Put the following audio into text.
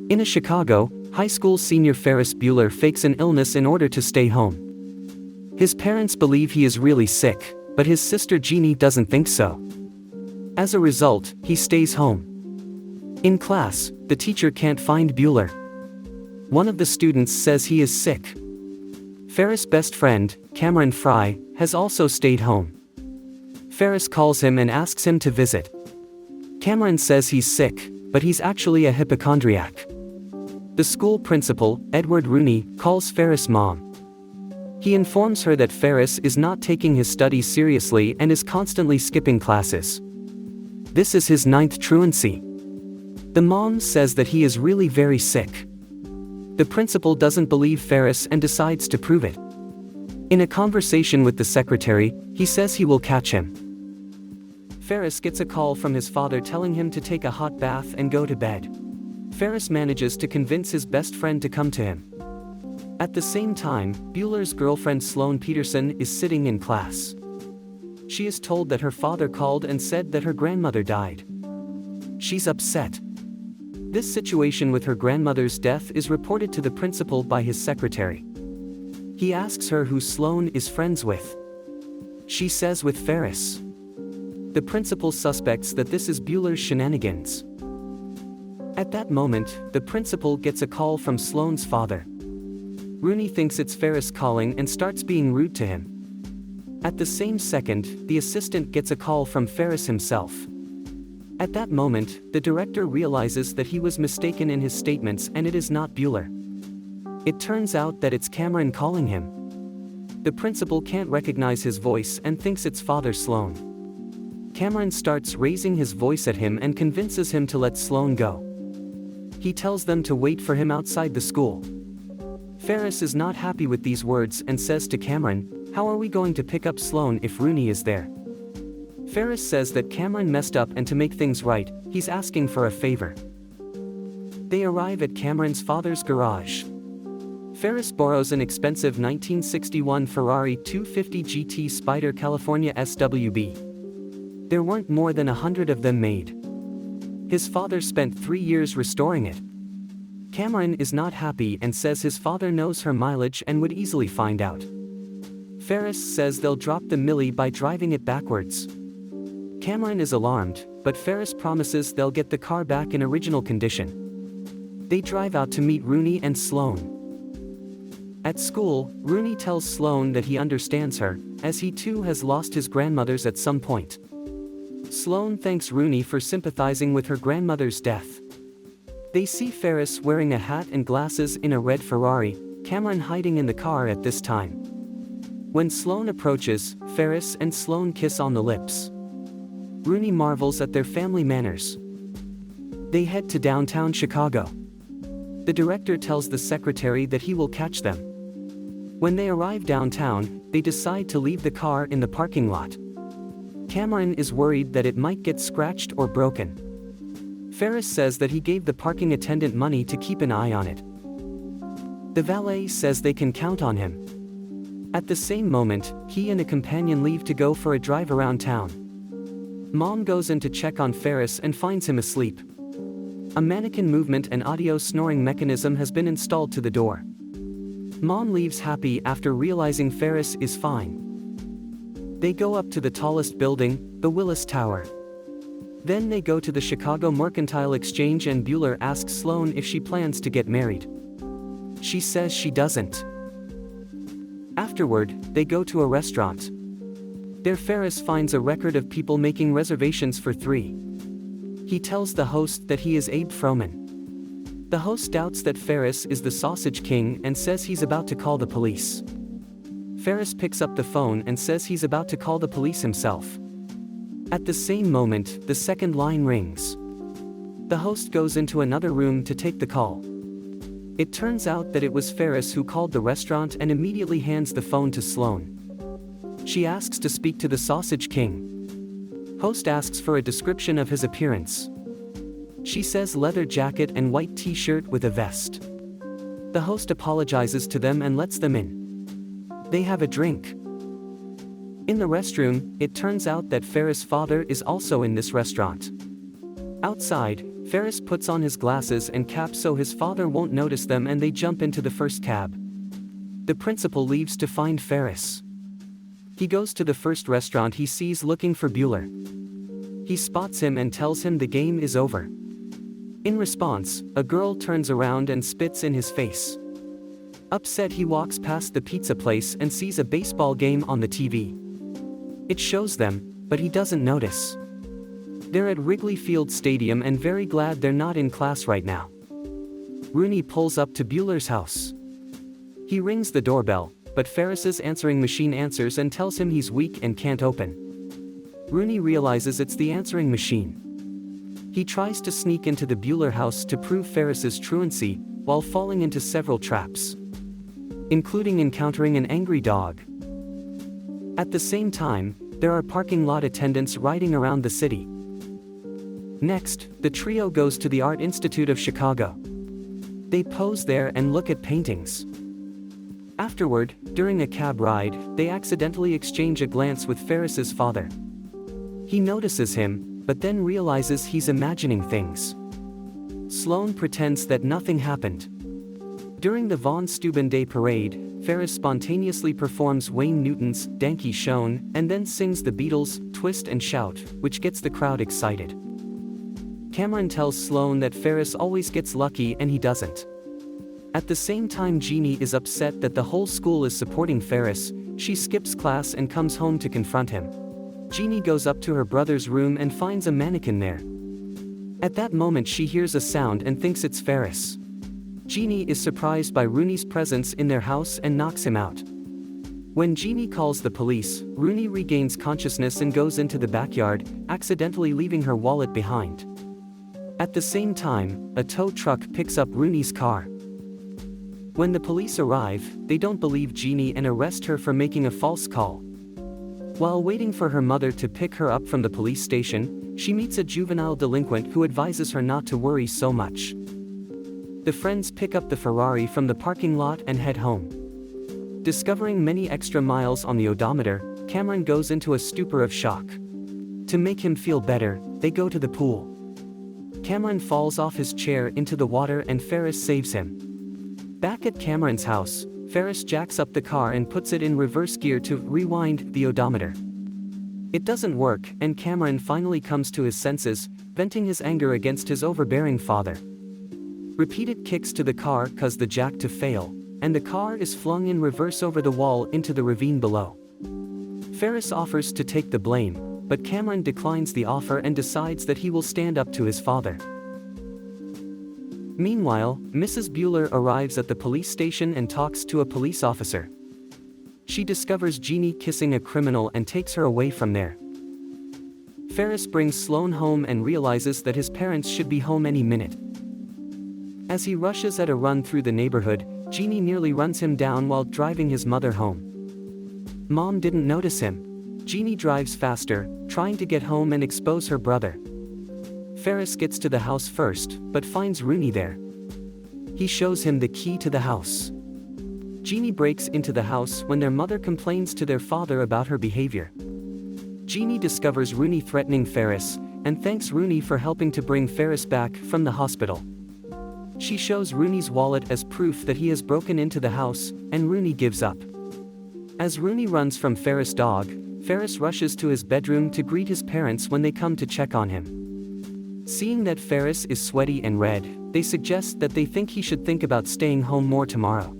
In a Chicago high school senior, Ferris Bueller fakes an illness in order to stay home. His parents believe he is really sick, but his sister Jeannie doesn't think so. As a result, he stays home. In class, the teacher can't find Bueller. One of the students says he is sick. Ferris' best friend, Cameron Fry, has also stayed home. Ferris calls him and asks him to visit. Cameron says he's sick, but he's actually a hypochondriac. The school principal, Edward Rooney, calls Ferris' mom. He informs her that Ferris is not taking his studies seriously and is constantly skipping classes. This is his 9th truancy. The mom says that he is really very sick. The principal doesn't believe Ferris and decides to prove it. In a conversation with the secretary, he says he will catch him. Ferris gets a call from his father telling him to take a hot bath and go to bed. Ferris manages to convince his best friend to come to him. At the same time, Bueller's girlfriend Sloane Peterson is sitting in class. She is told that her father called and said that her grandmother died. She's upset. This situation with her grandmother's death is reported to the principal by his secretary. He asks her who Sloane is friends with. She says with Ferris. The principal suspects that this is Bueller's shenanigans. At that moment, the principal gets a call from Sloane's father. Rooney thinks it's Ferris calling and starts being rude to him. At the same second, the assistant gets a call from Ferris himself. At that moment, the director realizes that he was mistaken in his statements and it is not Bueller. It turns out that it's Cameron calling him. The principal can't recognize his voice and thinks it's Father Sloane. Cameron starts raising his voice at him and convinces him to let Sloane go. He tells them to wait for him outside the school. Ferris is not happy with these words and says to Cameron, "How are we going to pick up Sloane if Rooney is there?" Ferris says that Cameron messed up and to make things right, he's asking for a favor. They arrive at Cameron's father's garage. Ferris borrows an expensive 1961 Ferrari 250 GT Spider California SWB. There weren't more than 100 of them made. His father spent 3 years restoring it. Cameron is not happy and says his father knows her mileage and would easily find out. Ferris says they'll drop the Millie by driving it backwards. Cameron is alarmed, but Ferris promises they'll get the car back in original condition. They drive out to meet Rooney and Sloane. At school, Rooney tells Sloane that he understands her, as he too has lost his grandmothers at some point. Sloane thanks Rooney for sympathizing with her grandmother's death. They see Ferris wearing a hat and glasses in a red Ferrari, Cameron hiding in the car at this time. When Sloane approaches, Ferris and Sloane kiss on the lips. Rooney marvels at their family manners. They head to downtown Chicago. The director tells the secretary that he will catch them. When they arrive downtown, they decide to leave the car in the parking lot. Cameron is worried that it might get scratched or broken. Ferris says that he gave the parking attendant money to keep an eye on it. The valet says they can count on him. At the same moment, he and a companion leave to go for a drive around town. Mom goes in to check on Ferris and finds him asleep. A mannequin movement and audio snoring mechanism has been installed to the door. Mom leaves happy after realizing Ferris is fine. They go up to the tallest building, the Willis Tower. Then they go to the Chicago Mercantile Exchange and Bueller asks Sloane if she plans to get married. She says she doesn't. Afterward, they go to a restaurant. There Ferris finds a record of people making reservations for 3. He tells the host that he is Abe Froman. The host doubts that Ferris is the Sausage King and says he's about to call the police. Ferris picks up the phone and says he's about to call the police himself. At the same moment, the second line rings. The host goes into another room to take the call. It turns out that it was Ferris who called the restaurant and immediately hands the phone to Sloane. She asks to speak to the Sausage King. Host asks for a description of his appearance. She says leather jacket and white t-shirt with a vest. The host apologizes to them and lets them in. They have a drink. In the restroom, it turns out that Ferris' father is also in this restaurant. Outside, Ferris puts on his glasses and cap so his father won't notice them, and they jump into the first cab. The principal leaves to find Ferris. He goes to the first restaurant he sees looking for Bueller. He spots him and tells him the game is over. In response, a girl turns around and spits in his face. Upset, he walks past the pizza place and sees a baseball game on the TV. It shows them, but he doesn't notice. They're at Wrigley Field Stadium and very glad they're not in class right now. Rooney pulls up to Bueller's house. He rings the doorbell, but Ferris's answering machine answers and tells him he's weak and can't open. Rooney realizes it's the answering machine. He tries to sneak into the Bueller house to prove Ferris's truancy, while falling into several traps, including encountering an angry dog. At the same time, there are parking lot attendants riding around the city. Next, the trio goes to the Art Institute of Chicago. They pose there and look at paintings. Afterward, during a cab ride, they accidentally exchange a glance with Ferris's father. He notices him, but then realizes he's imagining things. Sloane pretends that nothing happened. During the Von Steuben Day Parade, Ferris spontaneously performs Wayne Newton's Danke Schoen and then sings the Beatles' Twist and Shout, which gets the crowd excited. Cameron tells Sloane that Ferris always gets lucky and he doesn't. At the same time, Jeannie is upset that the whole school is supporting Ferris. She skips class and comes home to confront him. Jeannie goes up to her brother's room and finds a mannequin there. At that moment, she hears a sound and thinks it's Ferris. Jeannie is surprised by Rooney's presence in their house and knocks him out. When Jeannie calls the police, Rooney regains consciousness and goes into the backyard, accidentally leaving her wallet behind. At the same time, a tow truck picks up Rooney's car. When the police arrive, they don't believe Jeannie and arrest her for making a false call. While waiting for her mother to pick her up from the police station, she meets a juvenile delinquent who advises her not to worry so much. The friends pick up the Ferrari from the parking lot and head home. Discovering many extra miles on the odometer, Cameron goes into a stupor of shock. To make him feel better, they go to the pool. Cameron falls off his chair into the water and Ferris saves him. Back at Cameron's house, Ferris jacks up the car and puts it in reverse gear to rewind the odometer. It doesn't work, and Cameron finally comes to his senses, venting his anger against his overbearing father. Repeated kicks to the car cause the jack to fail, and the car is flung in reverse over the wall into the ravine below. Ferris offers to take the blame, but Cameron declines the offer and decides that he will stand up to his father. Meanwhile, Mrs. Bueller arrives at the police station and talks to a police officer. She discovers Jeannie kissing a criminal and takes her away from there. Ferris brings Sloane home and realizes that his parents should be home any minute. As he rushes at a run through the neighborhood, Jeannie nearly runs him down while driving his mother home. Mom didn't notice him. Jeannie drives faster, trying to get home and expose her brother. Ferris gets to the house first, but finds Rooney there. He shows him the key to the house. Jeannie breaks into the house when their mother complains to their father about her behavior. Jeannie discovers Rooney threatening Ferris, and thanks Rooney for helping to bring Ferris back from the hospital. She shows Rooney's wallet as proof that he has broken into the house, and Rooney gives up. As Rooney runs from Ferris' dog, Ferris rushes to his bedroom to greet his parents when they come to check on him. Seeing that Ferris is sweaty and red, they suggest that they think he should think about staying home more tomorrow.